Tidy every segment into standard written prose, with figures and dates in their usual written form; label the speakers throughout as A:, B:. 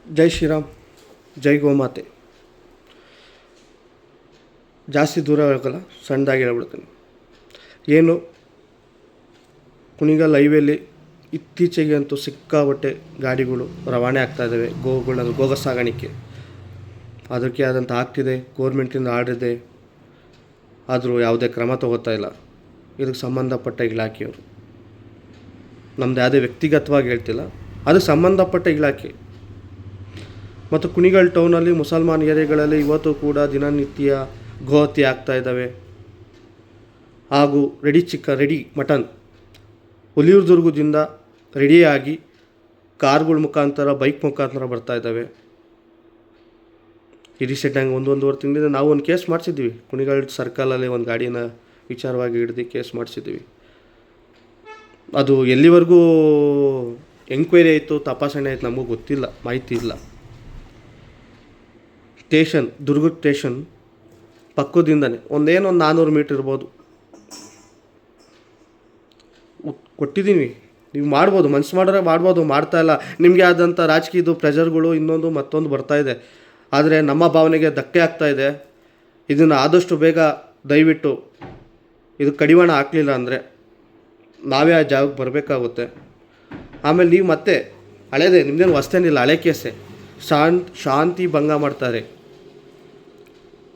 A: ಜೈ ಶ್ರೀರಾಮ್, ಜೈ ಗೋಮಾತೆ. ಜಾಸ್ತಿ ದೂರ ಹೋಗಲ್ಲ, ಸಣ್ಣದಾಗಿ ಹೇಳ್ಬಿಡ್ತೀನಿ. ಏನು ಕುಣಿಗಲ್ ಹೈವೇಲಿ ಇತ್ತೀಚೆಗೆ ಅಂತೂ ಸಿಕ್ಕಾಬಟ್ಟೆ ಗಾಡಿಗಳು ರವಾನೆ ಆಗ್ತಾಯಿದ್ದಾವೆ. ಗೋಗ ಸಾಗಾಣಿಕೆ ಅದಕ್ಕೆ ಆದಂಥ ಆಗ್ತಿದೆ. ಗೋರ್ಮೆಂಟಿಂದ ಆರ್ಡರ್ ಇದೆ, ಆದರೂ ಯಾವುದೇ ಕ್ರಮ ತಗೋತಾ ಇಲ್ಲ. ಇದಕ್ಕೆ ಸಂಬಂಧಪಟ್ಟ ಇಲಾಖೆಯವರು, ನಮ್ಮದು ಯಾವುದೇ ವ್ಯಕ್ತಿಗತವಾಗಿ ಹೇಳ್ತಿಲ್ಲ, ಅದಕ್ಕೆ ಸಂಬಂಧಪಟ್ಟ ಇಲಾಖೆ ಮತ್ತು ಕುಣಿಗಲ್ ಟೌನಲ್ಲಿ ಮುಸಲ್ಮಾನ್ ಏರಿಯಾಗಳಲ್ಲಿ ಇವತ್ತು ಕೂಡ ದಿನನಿತ್ಯ ಗೋಹತ್ಯೆ ಆಗ್ತಾಯಿದ್ದಾವೆ. ಹಾಗೂ ರೆಡಿ ಮಟನ್ ಹುಲಿಯೂರ್ದುರ್ಗದಿಂದ ರೆಡಿಯಾಗಿ ಕಾರ್ಗಳ ಮುಖಾಂತರ, ಬೈಕ್ ಮುಖಾಂತರ ಬರ್ತಾಯಿದ್ದಾವೆ. ಈ ರೀಸೆಂಟಾಗಿ ಒಂದೂವರೆ ತಿಂಗಳಿಂದ ನಾವು ಒಂದು ಕೇಸ್ ಮಾಡಿಸಿದ್ವಿ. ಕುಣಿಗಲ್ ಸರ್ಕಲಲ್ಲಿ ಒಂದು ಗಾಡಿನ ವಿಚಾರವಾಗಿ ಹಿಡ್ದು ಕೇಸ್ ಮಾಡಿಸಿದ್ವಿ. ಅದು ಎಲ್ಲಿವರೆಗೂ ಎಂಕ್ವೈರಿ ಆಯಿತು, ತಪಾಸಣೆ ಆಯಿತು ನಮಗೂ ಗೊತ್ತಿಲ್ಲ, ಮಾಹಿತಿ ಇಲ್ಲ. ದುರ್ಗ ಸ್ಟೇಷನ್ ಪಕ್ಕದಿಂದನೇ ಒಂದು 400 ಮೀಟ್ರ್ ಇರ್ಬೋದು. ಕೊಟ್ಟಿದ್ದೀನಿ, ನೀವು ಮಾಡ್ಬೋದು, ಮನ್ಸು ಮಾಡಿದ್ರೆ ಮಾಡ್ಬೋದು, ಮಾಡ್ತಾಯಿಲ್ಲ. ನಿಮಗೆ ಆದಂಥ ರಾಜಕೀಯದ ಪ್ರೆಷರ್ಗಳು ಇನ್ನೊಂದು ಮತ್ತೊಂದು ಬರ್ತಾಯಿದೆ. ಆದರೆ ನಮ್ಮ ಭಾವನೆಗೆ ಧಕ್ಕೆ ಆಗ್ತಾಯಿದೆ. ಇದನ್ನು ಆದಷ್ಟು ಬೇಗ ದಯವಿಟ್ಟು ಇದು ಕಡಿವಾಣ ಹಾಕಲಿಲ್ಲ ಅಂದರೆ ನಾವೇ ಆ ಜಾಗಕ್ಕೆ ಬರಬೇಕಾಗುತ್ತೆ. ಆಮೇಲೆ ನೀವು ಮತ್ತೆ ಹಳೇದೇ, ನಿಮ್ಮದೇನು ಹೊಸ್ತೇನಿಲ್ಲ, ಹಳೆ ಕೇಸೆ. ಶಾಂತಿ ಭಂಗ ಮಾಡ್ತಾರೆ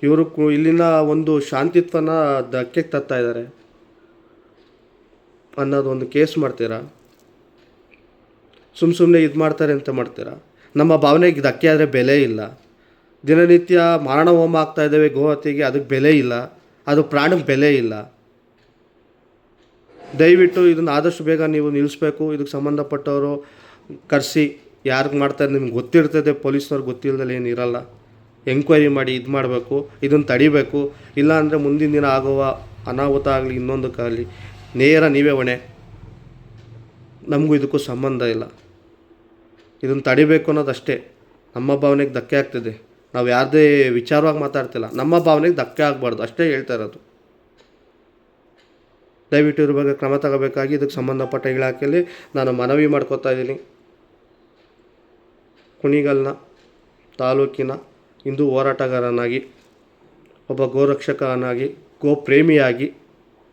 A: ಇವರು. ಇಲ್ಲಿನ ಒಂದು ಶಾಂತಿತ್ವನ ಧಕ್ಕೆಗೆ ತರ್ತಾ ಇದ್ದಾರೆ ಅನ್ನೋದು ಒಂದು ಕೇಸ್ ಮಾಡ್ತೀರಾ? ಸುಮ್ಮನೆ ಇದು ಮಾಡ್ತಾರೆ ಅಂತ ಮಾಡ್ತೀರಾ? ನಮ್ಮ ಭಾವನೆಗೆ ಧಕ್ಕೆ ಆದರೆ ಬೆಲೆ ಇಲ್ಲ. ದಿನನಿತ್ಯ ಮಾರಣ ಹೋಮ ಆಗ್ತಾಯಿದ್ದಾವೆ ಗೋಹತ್ಯೆಗೆ, ಅದಕ್ಕೆ ಬೆಲೆ ಇಲ್ಲ, ಅದು ಪ್ರಾಣಕ್ಕೆ ಬೆಲೆ ಇಲ್ಲ. ದಯವಿಟ್ಟು ಇದನ್ನು ಆದಷ್ಟು ಬೇಗ ನೀವು ನಿಲ್ಲಿಸ್ಬೇಕು. ಇದಕ್ಕೆ ಸಂಬಂಧಪಟ್ಟವರು ಕರೆಸಿ, ಯಾರಿಗೆ ಮಾಡ್ತಾರೆ ನಿಮ್ಗೆ ಗೊತ್ತಿರ್ತದೆ, ಪೊಲೀಸ್ನವ್ರಿಗೆ ಗೊತ್ತಿಲ್ಲದಲ್ಲಿ ಏನಿರಲ್ಲ. ಎಂಕ್ವೈರಿ ಮಾಡಿ ಇದು ಮಾಡಬೇಕು, ಇದನ್ನು ತಡಿಬೇಕು. ಇಲ್ಲಾಂದರೆ ಮುಂದಿನ ದಿನ ಆಗುವ ಅನಾಹುತ ಆಗಲಿ ಇನ್ನೊಂದಕ್ಕಾಗಲಿ ನೇರ ನೀವೇ ಹೊಣೆ. ನಮಗೂ ಇದಕ್ಕೂ ಸಂಬಂಧ ಇಲ್ಲ. ಇದನ್ನು ತಡಿಬೇಕು ಅನ್ನೋದಷ್ಟೇ. ನಮ್ಮ ಭಾವನೆಗೆ ಧಕ್ಕೆ ಆಗ್ತಿದೆ. ನಾವು ಯಾರದೇ ವಿಚಾರವಾಗಿ ಮಾತಾಡ್ತಿಲ್ಲ, ನಮ್ಮ ಭಾವನೆಗೆ ಧಕ್ಕೆ ಆಗಬಾರ್ದು ಅಷ್ಟೇ ಹೇಳ್ತಾ ಇರೋದು. ದಯವಿಟ್ಟು ಇದ್ರ ಬಗ್ಗೆ ಕ್ರಮ ತಗೋಬೇಕಾಗಿ ಇದಕ್ಕೆ ಸಂಬಂಧಪಟ್ಟ ಇಲಾಖೆಯಲ್ಲಿ ನಾನು ಮನವಿ ಮಾಡ್ಕೋತಾ ಇದ್ದೀನಿ. ಕುಣಿಗಲ್ನ ತಾಲೂಕಿನ ಹಿಂದೂ ಹೋರಾಟಗಾರನಾಗಿ, ಒಬ್ಬ ಗೋರಕ್ಷಕನಾಗಿ, ಗೋಪ್ರೇಮಿಯಾಗಿ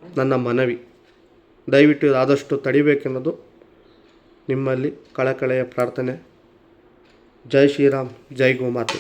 A: ನನ್ನ ಮನವಿ. ದಯವಿಟ್ಟು ಆದಷ್ಟು ತಡಿಬೇಕೆನ್ನೋದು ನಿಮ್ಮಲ್ಲಿ ಕಳಕಳೆಯ ಪ್ರಾರ್ಥನೆ. ಜೈ ಶ್ರೀರಾಮ್, ಜೈ ಗೋಮಾತೆ.